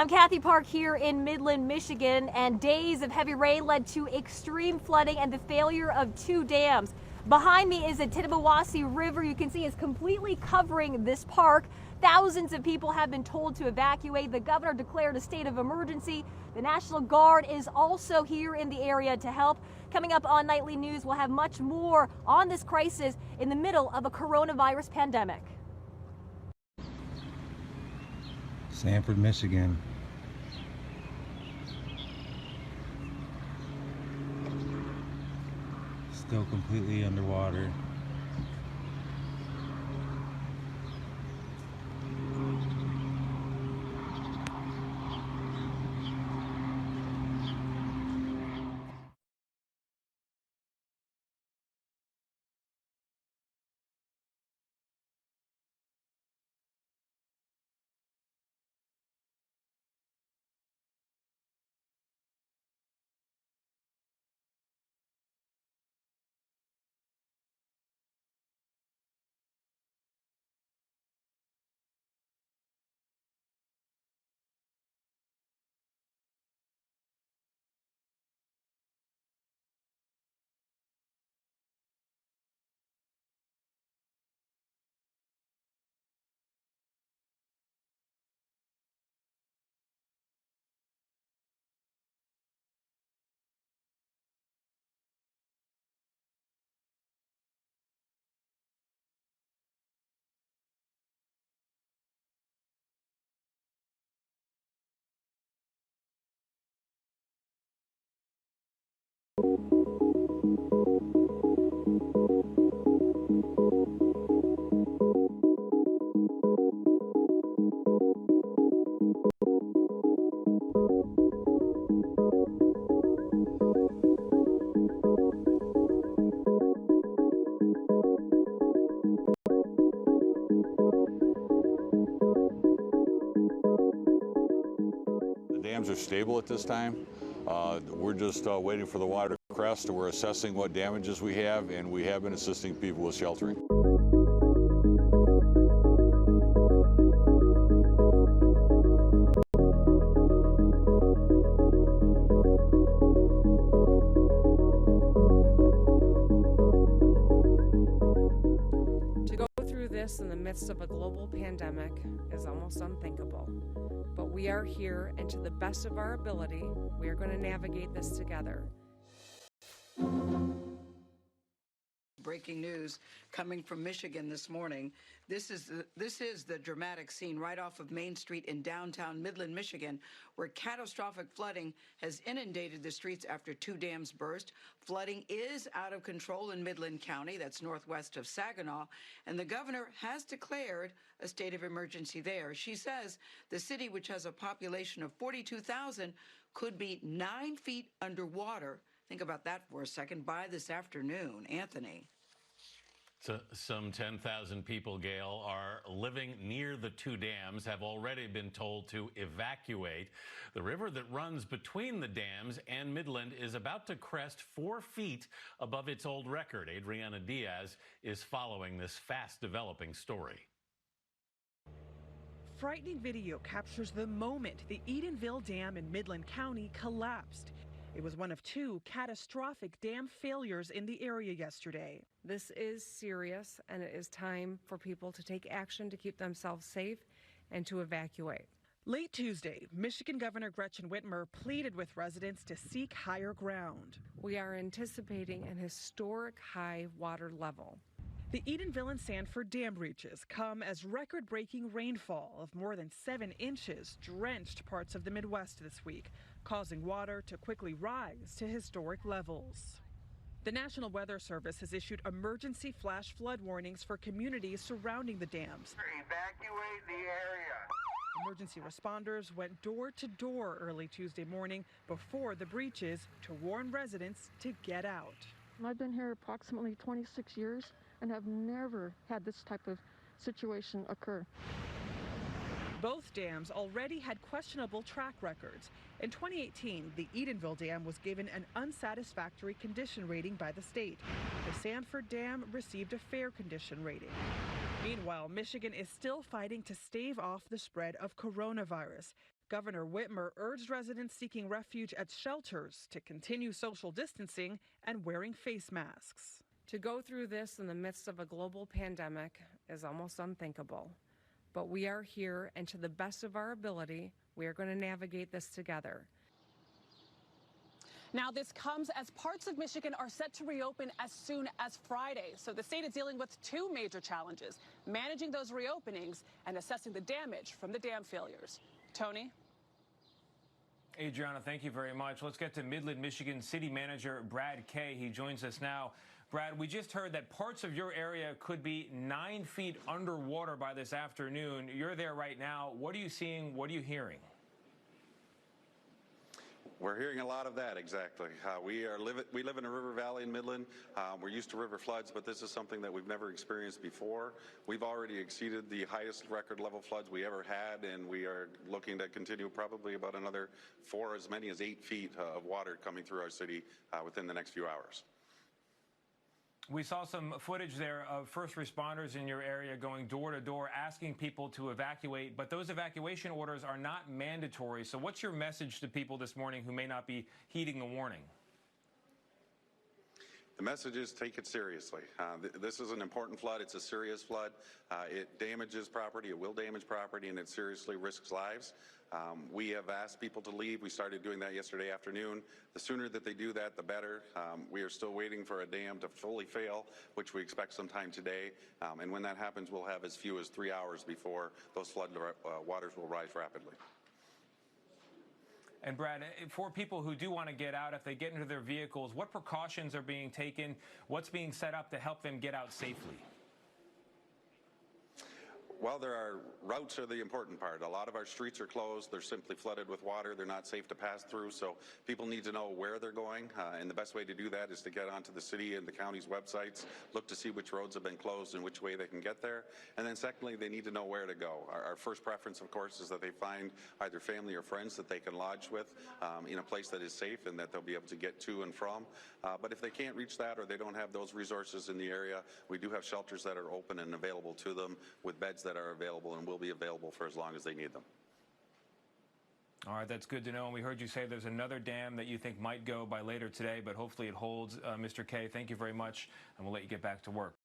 I'm Kathy Park here in Midland, Michigan, and days of heavy rain led to extreme flooding and the failure of 2 dams. Behind me is the Tittabawassee River. You can see it's completely covering this park. Thousands of people have been told to evacuate. The governor declared a state of emergency. The National Guard is also here in the area to help. Coming up on Nightly News, we'll have much more on this crisis in the middle of a coronavirus pandemic. Sanford, Michigan. Still completely underwater. Dams are stable at this time. We're just waiting for the water to crest. We're assessing what damages we have, and we have been assisting people with sheltering. To go through this in the midst of a global pandemic is almost unthinkable. But we are here, and to the best of our ability, we are going to navigate this together. Breaking news coming from Michigan this morning. This is the dramatic scene right off of Main Street in downtown Midland, Michigan, where catastrophic flooding has inundated the streets after 2 dams burst. Flooding is out of control in Midland County, that's northwest of Saginaw, and the governor has declared a state of emergency there. She says the city, which has a population of 42,000, could be 9 feet underwater. Think about that for a second by this afternoon. Anthony. So some 10,000 people, Gail, are living near the 2 dams, have already been told to evacuate. The river that runs between the dams and Midland is about to crest 4 feet above its old record. Adriana Diaz is following this fast-developing story. Frightening video captures the moment the Edenville Dam in Midland County collapsed. It was one of 2 catastrophic dam failures in the area yesterday. This is serious, and it is time for people to take action to keep themselves safe and to evacuate. Late Tuesday, Michigan Governor Gretchen Whitmer pleaded with residents to seek higher ground. We are anticipating an historic high water level. The Edenville and Sanford dam breaches come as record-breaking rainfall of more than 7 inches drenched parts of the Midwest this week, causing water to quickly rise to historic levels. The National Weather Service has issued emergency flash flood warnings for communities surrounding the dams. Evacuate the area. Emergency responders went door to door early Tuesday morning before the breaches to warn residents to get out. I've been here approximately 26 years and have never had this type of situation occur. Both dams already had questionable track records. In 2018, the Edenville Dam was given an unsatisfactory condition rating by the state. The Sanford Dam received a fair condition rating. Meanwhile, Michigan is still fighting to stave off the spread of coronavirus. Governor Whitmer urged residents seeking refuge at shelters to continue social distancing and wearing face masks. To go through this in the midst of a global pandemic is almost unthinkable. But we are here, and to the best of our ability, we are going to navigate this together. Now, this comes as parts of Michigan are set to reopen as soon as Friday. So the state is dealing with two major challenges: managing those reopenings and assessing the damage from the dam failures. Tony? Adriana, thank you very much. Let's get to Midland, Michigan City Manager Brad Kay. He joins us now. Brad, we just heard that parts of your area could be 9 feet underwater by this afternoon. You're there right now. What are you seeing? What are you hearing? We're hearing a lot of that, exactly. We live in a river valley in Midland. We're used to river floods, but this is something that we've never experienced before. We've already exceeded the highest record level floods we ever had, and we are looking to continue probably about another 4, as many as 8 feet of water coming through our city within the next few hours. We saw some footage there of first responders in your area going door to door asking people to evacuate, but those evacuation orders are not mandatory. So what's your message to people this morning who may not be heeding the warning? The message is take it seriously. This is an important flood. It's a serious flood. It damages property. It will damage property, and it seriously risks lives. We have asked people to leave. We started doing that yesterday afternoon. The sooner that they do that, the better. We are still waiting for a dam to fully fail, which we expect sometime today. And when that happens, we'll have as few as 3 hours before those flood waters will rise rapidly. And Brad, for people who do want to get out, if they get into their vehicles, what precautions are being taken? What's being set up to help them get out safely? Well, routes are the important part. A lot of our streets are closed. They're simply flooded with water. They're not safe to pass through. So people need to know where they're going. And the best way to do that is to get onto the city and the county's websites, look to see which roads have been closed and which way they can get there. And then secondly, they need to know where to go. Our first preference, of course, is that they find either family or friends that they can lodge with in a place that is safe and that they'll be able to get to and from. But if they can't reach that or they don't have those resources in the area, we do have shelters that are open and available to them with beds that are available and will be available for as long as they need them. All right, that's good to know. And we heard you say there's another dam that you think might go by later today, but hopefully it holds. Mr. Kay, thank you very much, and we'll let you get back to work.